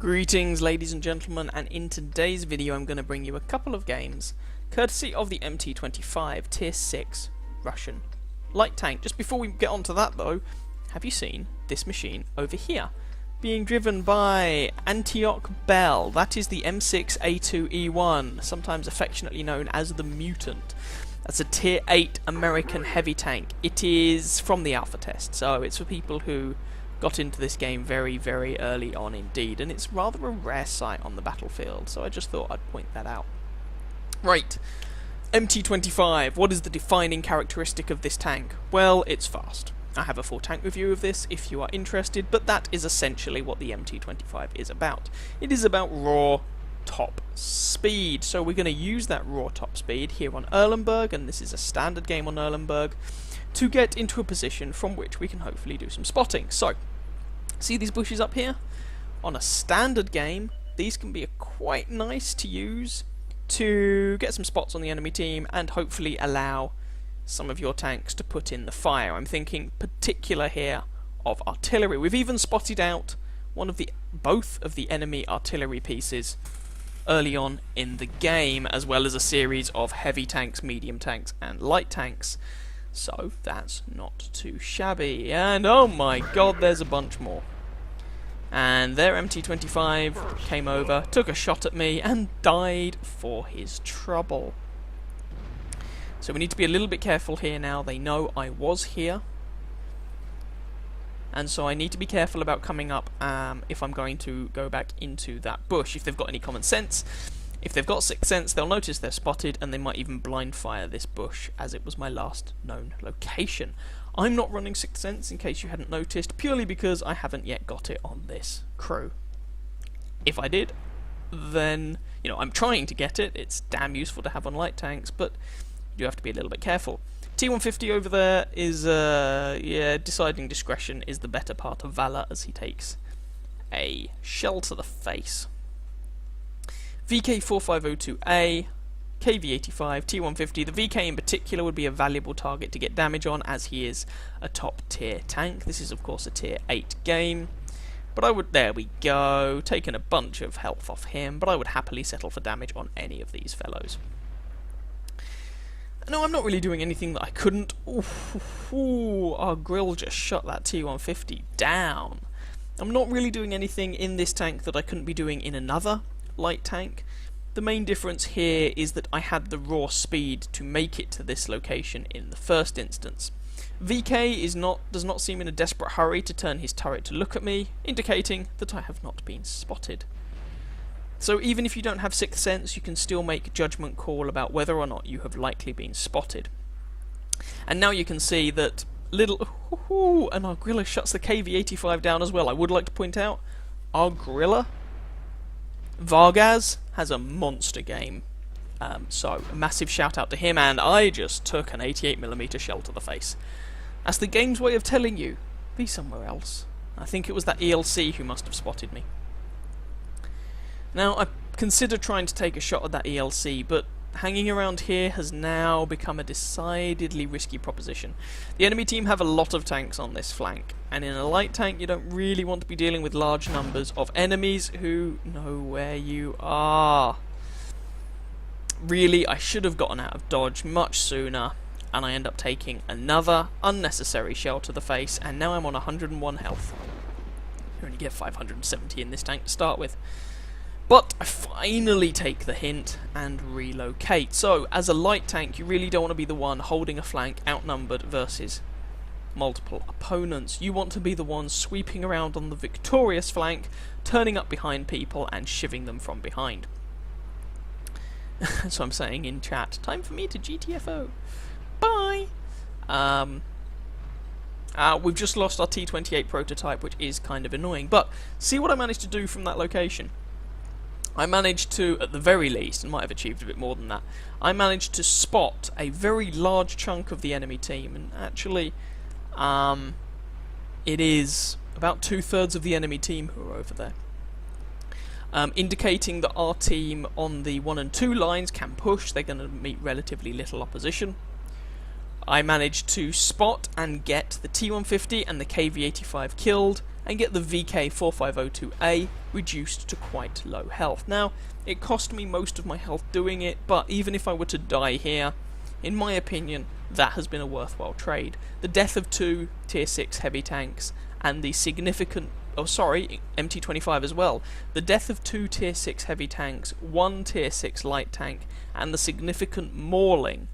Greetings ladies and gentlemen, and in today's video I'm going to bring you a couple of games courtesy of the MT-25 Tier 6 Russian light tank. Just before we get on to that though, have you seen this machine over here? Being driven by Antioch Bell. That is the M6A2E1, sometimes affectionately known as the Mutant. That's a Tier 8 American heavy tank. It is from the alpha test, so it's for people who got into this game very, very early on indeed, and it's rather a rare sight on the battlefield, so I just thought I'd point that out. Right, MT-25, what is the defining characteristic of this tank? Well, it's fast. I have a full tank review of this if you are interested, but that is essentially what the MT-25 is about. It is about raw top speed, so we're going to use that raw top speed here on Erlenberg, and this is a standard game on Erlenberg, to get into a position from which we can hopefully do some spotting. So, see these bushes up here? On a standard game, these can be quite nice to use to get some spots on the enemy team and hopefully allow some of your tanks to put in the fire. I'm thinking particular here of artillery. We've even spotted out both of the enemy artillery pieces early on in the game, as well as a series of heavy tanks, medium tanks and light tanks. So that's not too shabby. And oh my god, there's a bunch more. And their MT-25 came over, took a shot at me and died for his trouble. So we need to be a little bit careful here now. They know I was here, and so I need to be careful about coming up if I'm going to go back into that bush. If they've got any common sense, if they've got sixth sense, they'll notice they're spotted and they might even blind fire this bush, as it was my last known location. I'm not running sixth sense, in case you hadn't noticed, purely because I haven't yet got it on this crew. If I did, then, you know, I'm trying to get it. It's damn useful to have on light tanks, but you do have to be a little bit careful. T-150 over there is, yeah, deciding discretion is the better part of valor, as he takes a shell to the face. VK4502A, KV85, T-150. The VK in particular would be a valuable target to get damage on, as he is a top tier tank. This is of course a tier 8 game, but I would, there we go, taking a bunch of health off him, but I would happily settle for damage on any of these fellows. No, I'm not really doing anything that I couldn't. Ooh, our grill just shut that T-150 down. I'm not really doing anything in this tank that I couldn't be doing in another light tank. The main difference here is that I had the raw speed to make it to this location in the first instance. VK does not seem in a desperate hurry to turn his turret to look at me, indicating that I have not been spotted. So even if you don't have sixth sense, you can still make a judgment call about whether or not you have likely been spotted. And now you can see that and our griller shuts the KV85 down as well. I would like to point out, our griller Vargas has a monster game, so a massive shout out to him, and I just took an 88mm shell to the face. That's the game's way of telling you, be somewhere else. I think it was that ELC who must have spotted me. Now, I consider trying to take a shot at that ELC, but hanging around here has now become a decidedly risky proposition. The enemy team have a lot of tanks on this flank, and in a light tank you don't really want to be dealing with large numbers of enemies who know where you are. Really, I should have gotten out of dodge much sooner, and I end up taking another unnecessary shell to the face, and now I'm on 101 health. You only get 570 in this tank to start with. But I finally take the hint and relocate. So, as a light tank, you really don't want to be the one holding a flank outnumbered versus multiple opponents. You want to be the one sweeping around on the victorious flank, turning up behind people and shivving them from behind. So I'm saying in chat, time for me to GTFO. Bye! We've just lost our T-28 prototype, which is kind of annoying. But, see what I managed to do from that location. I managed to, at the very least, and might have achieved a bit more than that, I managed to spot a very large chunk of the enemy team, and actually, it is about 2/3 of the enemy team who are over there. Indicating that our team on the 1 and 2 lines can push. They're going to meet relatively little opposition. I managed to spot and get the T-150 and the KV-85 killed, and get the VK4502A reduced to quite low health. Now, it cost me most of my health doing it, but even if I were to die here, in my opinion, that has been a worthwhile trade. The death of 2 tier 6 heavy tanks and the significant... oh sorry, MT-25 as well. The death of 2 tier 6 heavy tanks, 1 tier 6 light tank, and the significant mauling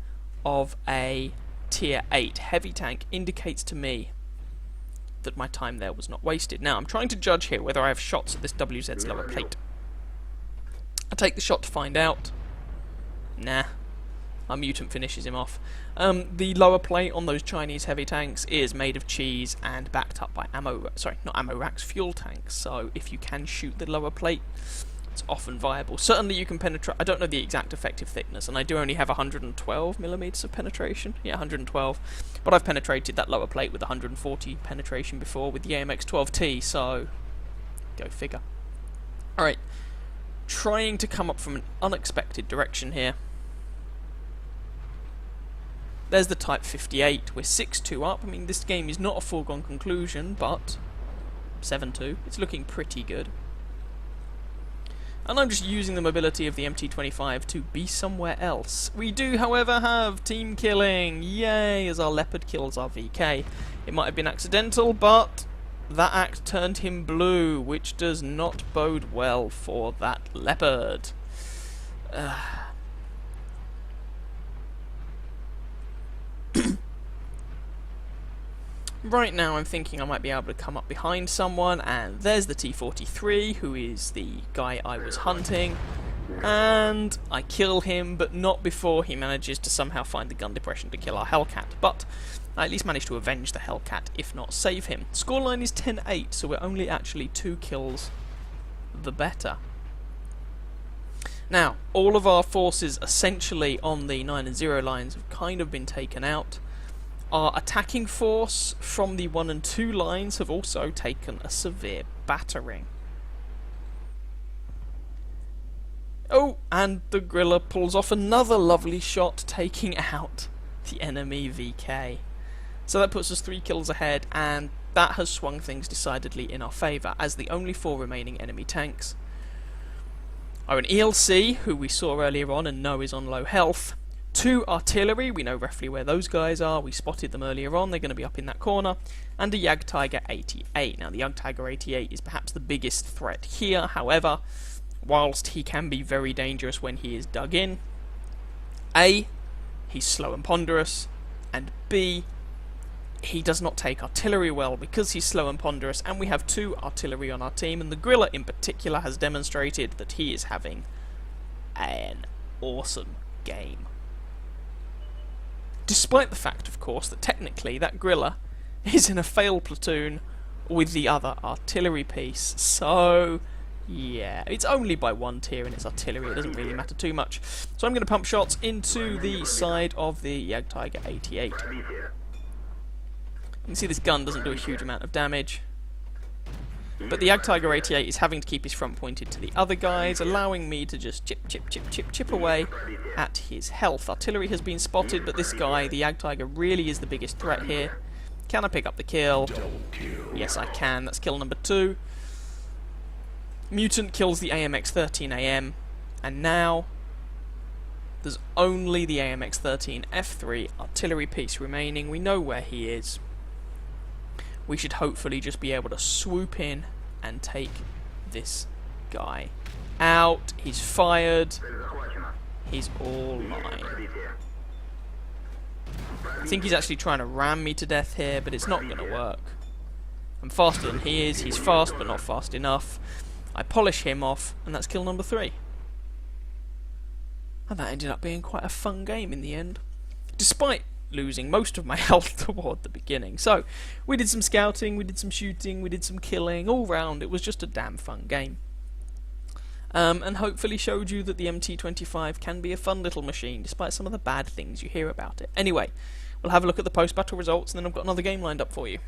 of a tier 8 heavy tank indicates to me that my time there was not wasted. Now, I'm trying to judge here whether I have shots at this WZ's lower plate. I take the shot to find out. Nah. Our mutant finishes him off. The lower plate on those Chinese heavy tanks is made of cheese and backed up by ammo... sorry, not ammo racks, fuel tanks. So if you can shoot the lower plate, it's often viable. Certainly you can penetrate... I don't know the exact effective thickness, and I do only have 112mm of penetration. Yeah, 112. But I've penetrated that lower plate with 140 penetration before with the AMX-12T, so... go figure. Alright. Trying to come up from an unexpected direction here. There's the Type 58. We're 6-2 up. I mean, this game is not a foregone conclusion, but 7-2. It's looking pretty good. And I'm just using the mobility of the MT-25 to be somewhere else. We do, however, have team killing. Yay, as our Leopard kills our VK. It might have been accidental, but that act turned him blue, which does not bode well for that Leopard. Right now I'm thinking I might be able to come up behind someone, and there's the T-43, who is the guy I was hunting, and I kill him, but not before he manages to somehow find the gun depression to kill our Hellcat, but I at least managed to avenge the Hellcat, if not save him. Scoreline is 10-8, so we're only actually 2 kills the better. Now, all of our forces essentially on the 9 and 0 lines have kind of been taken out. Our attacking force from the 1 and 2 lines have also taken a severe battering. Oh, and the Griller pulls off another lovely shot, taking out the enemy VK. So that puts us 3 kills ahead, and that has swung things decidedly in our favour, as the only 4 remaining enemy tanks are an ELC, who we saw earlier on and know is on low health, 2 artillery, we know roughly where those guys are, we spotted them earlier on, they're going to be up in that corner, and a Jagdtiger 88. Now the Jagdtiger 88 is perhaps the biggest threat here, however, whilst he can be very dangerous when he is dug in, A, he's slow and ponderous, and B, he does not take artillery well because he's slow and ponderous, and we have 2 artillery on our team, and the Griller in particular has demonstrated that he is having an awesome game. Despite the fact, of course, that technically that Griller is in a failed platoon with the other artillery piece, so yeah, it's only by 1 tier in its artillery, it doesn't really matter too much. So I'm going to pump shots into the side of the Jagdtiger 88. You can see this gun doesn't do a huge amount of damage, but the Jagdtiger 88 is having to keep his front pointed to the other guys, allowing me to just chip away at his health. Artillery has been spotted, but this guy, the Jagdtiger, really is the biggest threat here. Can I pick up the kill? Yes, I can. That's kill number 2. Mutant kills the AMX-13AM, and now there's only the AMX-13 F3 artillery piece remaining. We know where he is. We should hopefully just be able to swoop in and take this guy out. He's fired. He's all mine. I think he's actually trying to ram me to death here, but it's not going to work. I'm faster than he is. He's fast, but not fast enough. I polish him off, and that's kill number 3. And that ended up being quite a fun game in the end, despite losing most of my health toward the beginning. So, we did some scouting, we did some shooting, we did some killing, all round it was just a damn fun game. And hopefully showed you that the MT-25 can be a fun little machine, despite some of the bad things you hear about it. Anyway, we'll have a look at the post-battle results, and then I've got another game lined up for you.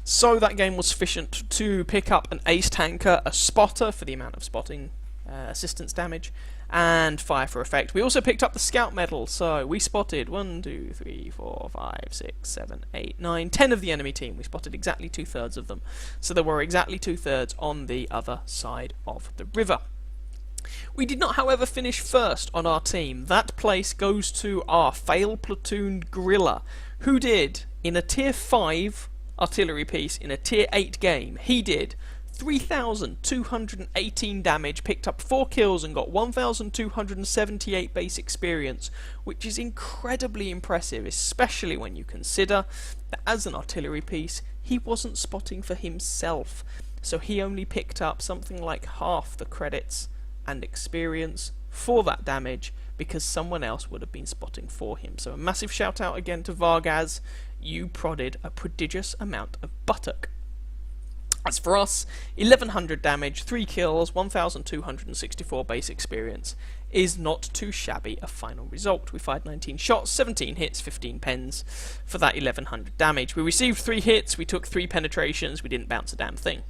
So that game was sufficient to pick up an ace tanker, a spotter for the amount of spotting assistance damage, and fire for effect. We also picked up the scout medal, so we spotted 1, 2, 3, 4, 5, 6, 7, 8, 9, 10 of the enemy team. We spotted exactly 2/3 of them, so there were exactly 2/3 on the other side of the river. We did not, however, finish first on our team. That place goes to our fail platoon Gorilla, who did, in a tier 5 artillery piece, in a tier 8 game, he did 3,218 damage, picked up 4 kills and got 1,278 base experience, which is incredibly impressive, especially when you consider that as an artillery piece, he wasn't spotting for himself, so he only picked up something like half the credits and experience for that damage because someone else would have been spotting for him. So a massive shout out again to Vargaz, you prodded a prodigious amount of buttock. As for us, 1100 damage, 3 kills, 1264 base experience is not too shabby a final result. We fired 19 shots, 17 hits, 15 pens for that 1100 damage. We received 3 hits, we took 3 penetrations, we didn't bounce a damn thing.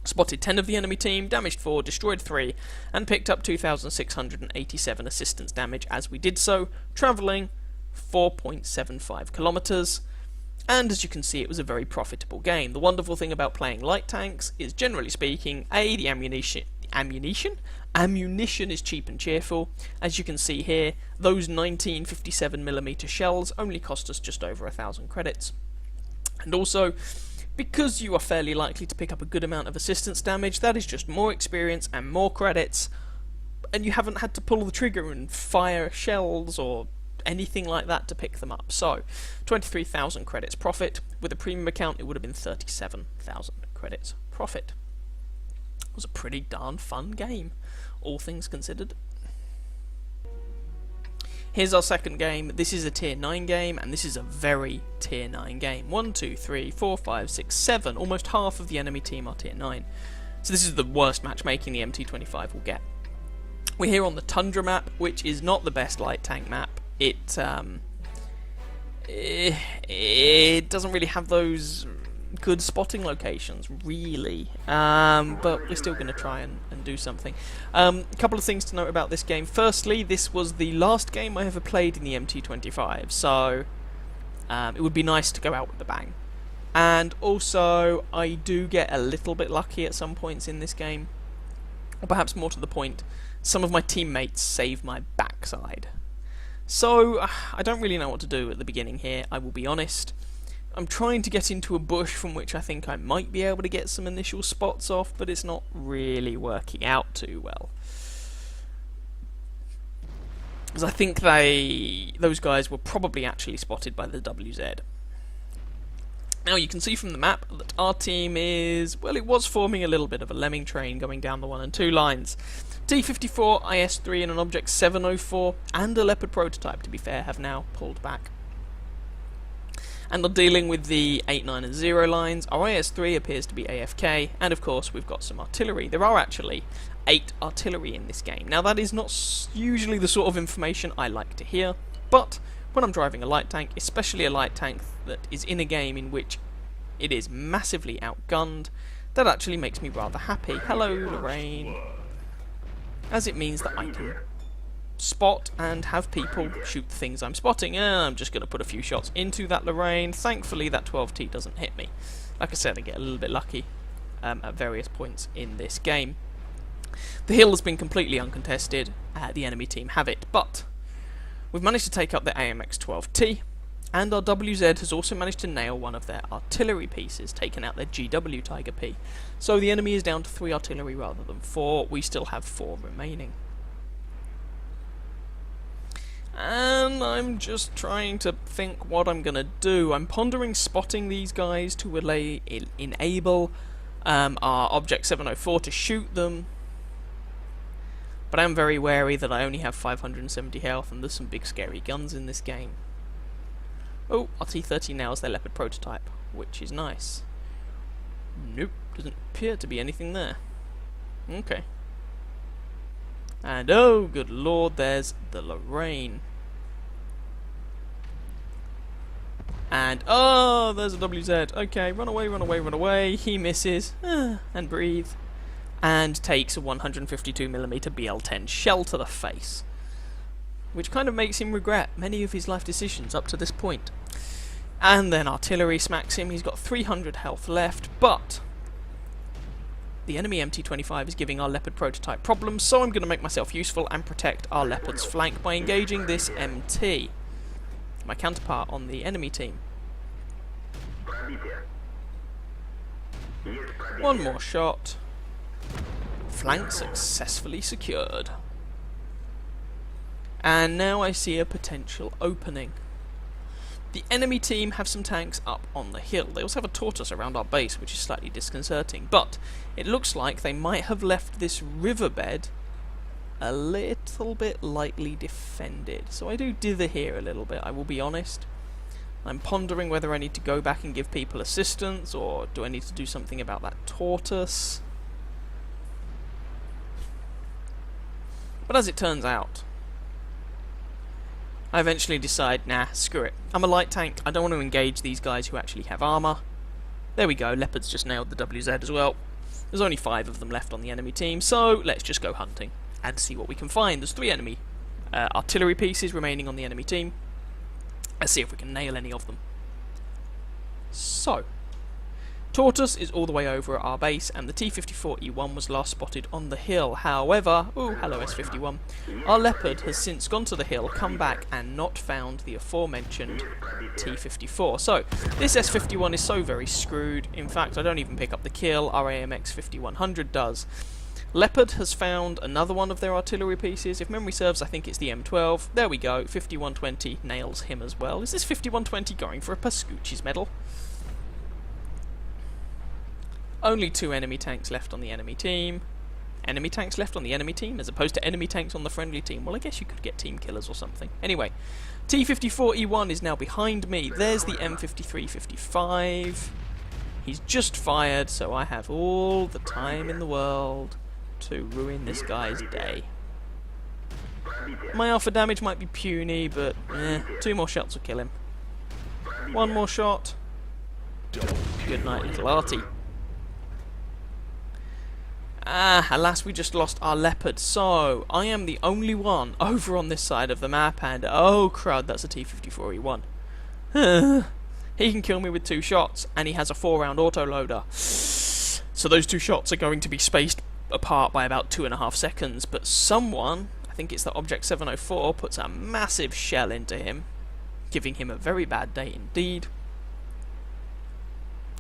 Spotted 10 of the enemy team, damaged 4, destroyed 3, and picked up 2,687 assistance damage as we did so, travelling 4.75 kilometres. And as you can see, it was a very profitable game. The wonderful thing about playing light tanks is, generally speaking, the ammunition is cheap and cheerful. As you can see here, those 1957mm shells only cost us just over 1,000 credits. And also, because you are fairly likely to pick up a good amount of assistance damage, that is just more experience and more credits, and you haven't had to pull the trigger and fire shells or anything like that to pick them up. So 23,000 credits profit. With a premium account, it would have been 37,000 credits profit. It was a pretty darn fun game, all things considered. Here's our second game. This is a tier 9 game, and this is a very tier 9 game. 1, 2, 3, 4, 5, 6, 7. Almost half of the enemy team are tier 9. So this is the worst matchmaking the MT-25 will get. We're here on the Tundra map, which is not the best light tank map. It doesn't really have those good spotting locations, really, but we're still going to try and do something. A couple of things to note about this game. Firstly, this was the last game I ever played in the MT-25, so it would be nice to go out with a bang. And also, I do get a little bit lucky at some points in this game, or perhaps more to the point, some of my teammates save my backside. So, I don't really know what to do at the beginning here, I will be honest. I'm trying to get into a bush from which I think I might be able to get some initial spots off, but it's not really working out too well. Because I think those guys were probably actually spotted by the WZ. Now you can see from the map that our team is, well, it was forming a little bit of a lemming train going down the 1 and 2 lines. T-54, IS-3 and an Object 704 and a Leopard prototype, to be fair, have now pulled back. And are dealing with the 8, 9 and 0 lines. Our IS-3 appears to be AFK, and of course we've got some artillery. There are actually 8 artillery in this game. Now that is not usually the sort of information I like to hear, but when I'm driving a light tank, especially a light tank that is in a game in which it is massively outgunned, that actually makes me rather happy. Hello, Lorraine. As it means that I can spot and have people shoot the things I'm spotting. And I'm just going to put a few shots into that Lorraine. Thankfully that 12T doesn't hit me. Like I said, I get a little bit lucky at various points in this game. The hill has been completely uncontested. The enemy team have it, but we've managed to take up the AMX-12T, and our WZ has also managed to nail one of their artillery pieces, taking out their GW Tiger P. So the enemy is down to 3 artillery rather than 4. We still have 4 remaining. And I'm just trying to think what I'm going to do. I'm pondering spotting these guys to enable our Object 704 to shoot them. But I'm very wary that I only have 570 health and there's some big scary guns in this game. Oh, our T-30 nails their Leopard prototype, which is nice. Nope, doesn't appear to be anything there. Okay. And oh, good lord, there's the Lorraine. And oh, there's a WZ. Okay, run away, run away, run away. He misses. And breathe. and takes a 152mm BL-10 shell to the face, which kind of makes him regret many of his life decisions up to this point. And then artillery smacks him. He's got 300 health left, but the enemy MT-25 is giving our Leopard prototype problems, so I'm going to make myself useful and protect our Leopard's flank by engaging this MT, my counterpart on the enemy team. One more shot. Flank successfully secured. And now I see a potential opening. The enemy team have some tanks up on the hill. They also have a tortoise around our base, which is slightly disconcerting. But it looks like they might have left this riverbed a little bit lightly defended. So I do dither here a little bit, I will be honest. I'm pondering whether I need to go back and give people assistance, or do I need to do something about that tortoise? But as it turns out, I eventually decide, nah, screw it. I'm a light tank, I don't want to engage these guys who actually have armour. There we go, Leopard's just nailed the WZ as well. There's only 5 of them left on the enemy team, so let's just go hunting and see what we can find. There's 3 enemy artillery pieces remaining on the enemy team. Let's see if we can nail any of them. So, Tortoise is all the way over at our base, and the T-54E1 was last spotted on the hill. However, ooh, hello S-51, our Leopard has since gone to the hill, come back, and not found the aforementioned T-54. So, this S-51 is so very screwed. In fact, I don't even pick up the kill, our AMX 5100 does. Leopard has found another one of their artillery pieces. If memory serves, I think it's the M12. There we go, 5120 nails him as well. Is this 5120 going for a Pascucci's medal? Only 2 enemy tanks left on the enemy team. Enemy tanks left on the enemy team as opposed to enemy tanks on the friendly team. Well, I guess you could get team killers or something. Anyway, T-54E1 is now behind me. There's the M53-55. He's just fired, so I have all the time in the world to ruin this guy's day. My alpha damage might be puny, but 2 more shots will kill him. 1 more shot. Good night, little Artie. Ah, alas, we just lost our Leopard, so I am the only one over on this side of the map, and oh crud, that's a T-54E1. He can kill me with 2 shots, and he has a 4-round autoloader. So those 2 shots are going to be spaced apart by about 2.5 seconds, but someone, I think it's the Object 704, puts a massive shell into him, giving him a very bad day indeed.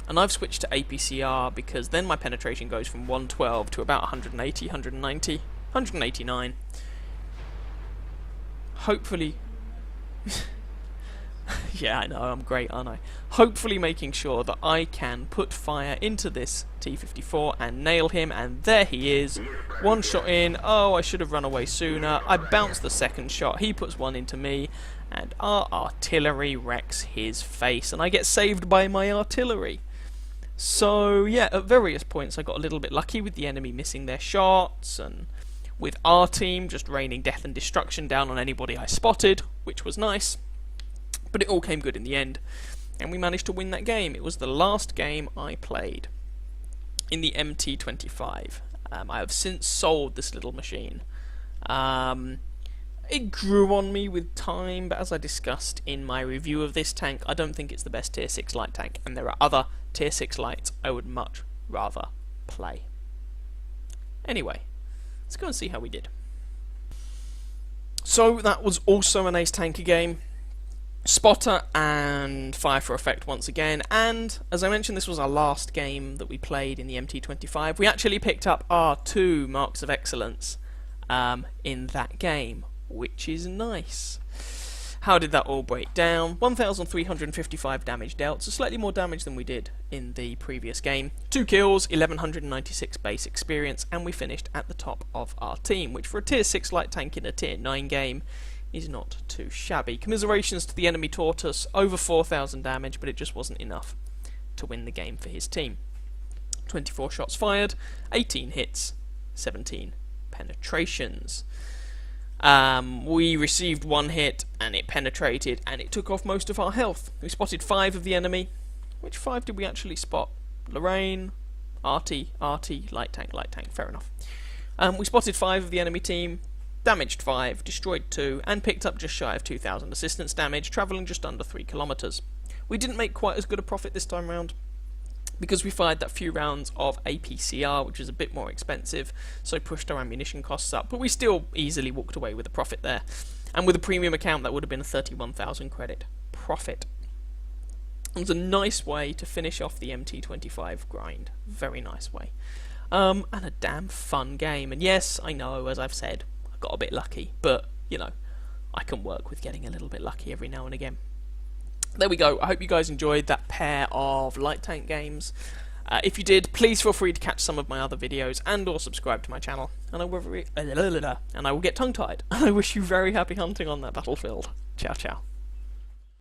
And I've switched to APCR because then my penetration goes from 112 to about 180, 190, 189. Hopefully... yeah, I know, I'm great, aren't I? Hopefully making sure that I can put fire into this T-54 and nail him, and there he is. 1 shot in. Oh, I should have run away sooner. I bounce the 2nd shot. He puts 1 into me, and our artillery wrecks his face, and I get saved by my artillery. So, yeah, at various points I got a little bit lucky with the enemy missing their shots, and with our team just raining death and destruction down on anybody I spotted, which was nice. But it all came good in the end, and we managed to win that game. It was the last game I played in the MT-25. I have since sold this little machine. It grew on me with time, but as I discussed in my review of this tank, I don't think it's the best tier 6 light tank, and there are other tier 6 lights I would much rather play. Anyway, let's go and see how we did. So that was also an ace tanker game. Spotter and fire for effect once again, and as I mentioned, this was our last game that we played in the MT-25. We actually picked up our 2 marks of excellence in that game, which is nice. How did that all break down? 1,355 damage dealt, so slightly more damage than we did in the previous game. 2 kills, 1,196 base experience, and we finished at the top of our team, which for a tier 6 light tank in a tier 9 game is not too shabby. Commiserations to the enemy Tortoise, over 4,000 damage, but it just wasn't enough to win the game for his team. 24 shots fired, 18 hits, 17 penetrations. We received 1 hit, and it penetrated, and it took off most of our health. We spotted 5 of the enemy. Which 5 did we actually spot? Lorraine, RT, light tank, fair enough. We spotted 5 of the enemy team, damaged 5, destroyed 2, and picked up just shy of 2,000 assistance damage, travelling just under 3 kilometres. We didn't make quite as good a profit this time round, because we fired that few rounds of APCR, which was a bit more expensive, so pushed our ammunition costs up, but we still easily walked away with a profit there. And with a premium account, that would have been a 31,000 credit profit. It was a nice way to finish off the MT-25 grind. Very nice way. And a damn fun game. And yes, I know, as I've said, I got a bit lucky, but, you know, I can work with getting a little bit lucky every now and again. There we go. I hope you guys enjoyed that pair of light tank games. If you did, please feel free to catch some of my other videos and or subscribe to my channel. And I will get tongue-tied. And I wish you very happy hunting on that battlefield. Ciao, ciao.